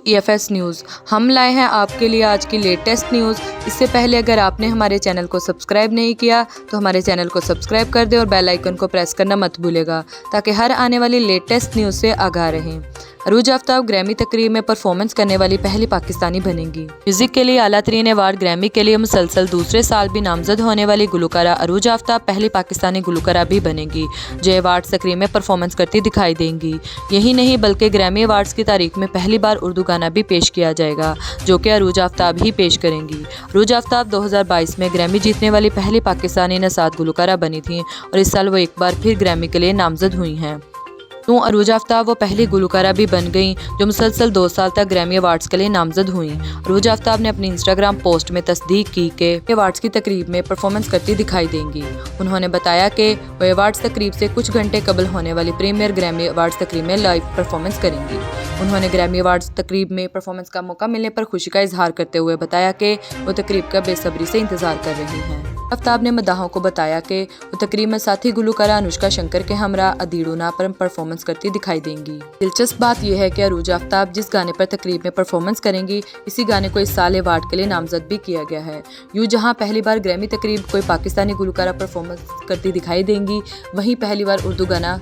EFS news. हम लाए हैं आपके लिए आज की लेटेस्ट न्यूज़। इससे पहले अगर आपने हमारे चैनल को सब्सक्राइब नहीं किया तो हमारे चैनल को सब्सक्राइब कर दें और बेल आइकन को प्रेस करना मत भूलिएगा ताकि हर आने वाली लेटेस्ट न्यूज़ से आगाह रहें। अरूज आफ्ताब ग्रैमी तकरीब में परफॉर्मेंस करने वाली पहली पाकिस्तानी बनेंगी। म्यूजिक के लिए आला तरीन अवार्ड ग्रैमी के लिए मुसलसल दूसरे साल भी नामजद होने वाली गुलकारा अरूज आफ्ताब पहली पाकिस्तानी गुलकारा भी बनेगी जो अवार्ड्स तकरीब में परफॉर्मेंस करती दिखाई देंगी। यही नहीं बल्कि ग्रैमी अवार्ड्स की तारीख में पहली बार उर्दू गाना भी पेश किया जाएगा जो कि अरूज आफ्ताब ही पेश करेंगी। अरूज आफ्ताब 2022 में ग्रैमी जीतने वाली पहली पाकिस्तानी नसात गुलकारा बनी थी और इस साल वो एक बार फिर ग्रैमी के लिए नामजद हुई हैं। अरूज आफ्ताब वो पहली गुलकारा भी बन गईं जो मुसलसल 2 साल तक ग्रैमी अवार्ड्स के लिए नामजद हुई। अरूज आफ्ताब ने अपनी इंस्टाग्राम पोस्ट में तस्दीक की कि अवार्ड्स की तकरीब में परफॉर्मेंस करती दिखाई देंगी। उन्होंने बताया कि वो अवार्ड्स तकरीब से कुछ घंटे कबल होने वाली प्रीमियर ग्रैमी अवार्ड्स तकरीब में लाइव परफॉर्मेंस करेंगी। उन्होंने ग्रैमी अवार्ड्स तकरीब में परफॉर्मेंस का मौका मिलने पर खुशी का इजहार करते हुए बताया कि वो तकरीब का बेसब्री से इंतजार कर रही हैं। आफ्ताब ने मदाहों को बताया कि वो तकरीब में साथी गुलकारा अनुष्का शंकर के हमरा अदीड़ोना पर परफॉर्मेंस करती दिखाई देंगी। दिलचस्प बात यह है कि अरूज आफ्ताब जिस गाने पर तकरीब में परफॉर्मेंस करेंगी इसी गाने को इस साल अवार्ड के लिए नामजद भी किया गया है। यूँ जहां पहली बार ग्रैमी तकरीब कोई पाकिस्तानी गुलकारा परफॉर्मेंस करती दिखाई देंगी वहीं पहली बार उर्दू गाना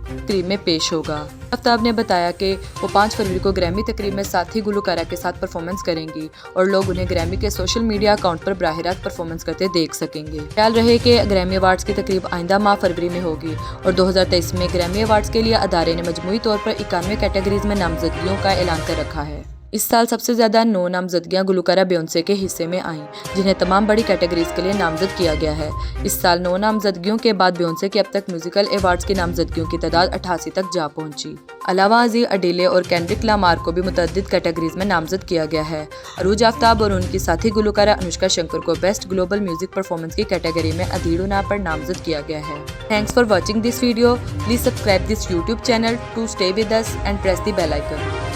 तकरीब में पेश होगा। आफ्ताब ने बताया कि वो 5 फरवरी को ग्रैमी तकरीब में साथी गुलकारा के साथ परफॉर्मेंस करेंगी और लोग उन्हें ग्रैमी के सोशल मीडिया अकाउंट पर बराह रास्त परफॉर्मेंस करते देख सकेंगे। ख्याल रहे कि ग्रैमी अवार्ड्स की तकरीब आइंदा माह फरवरी में होगी और 2023 में ग्रैमी अवार्ड्स के लिए अदारे ने मजमूई तौर पर 91 कैटेगरीज में नामजदगियों का ऐलान कर रखा है। इस साल सबसे ज़्यादा 9 नामजदगियाँ गुलकारा बेयोंसे के हिस्से में आईं जिन्हें तमाम बड़ी कैटेगरीज के लिए नामजद किया गया है। इस साल 9 नामजदगियों के बाद बेयोंसे की अब तक म्यूजिकल अवार्ड्स की नामजदगियों की तादाद 88 तक जा पहुंची। अलावा अजी अडेले और केंड्रिक लामार को भी मुतअद्दिद कैटेगरीज में नामजद किया गया है। अरूज आफ्ताब और उनकी साथी गुलकारा अनुष्का शंकर को बेस्ट ग्लोबल म्यूजिक परफॉर्मेंस की कैटेगरी में अदीड़ोना पर नामजद किया गया है। Thanks for watching this video. Please subscribe this YouTube channel to stay with us and press the bell icon.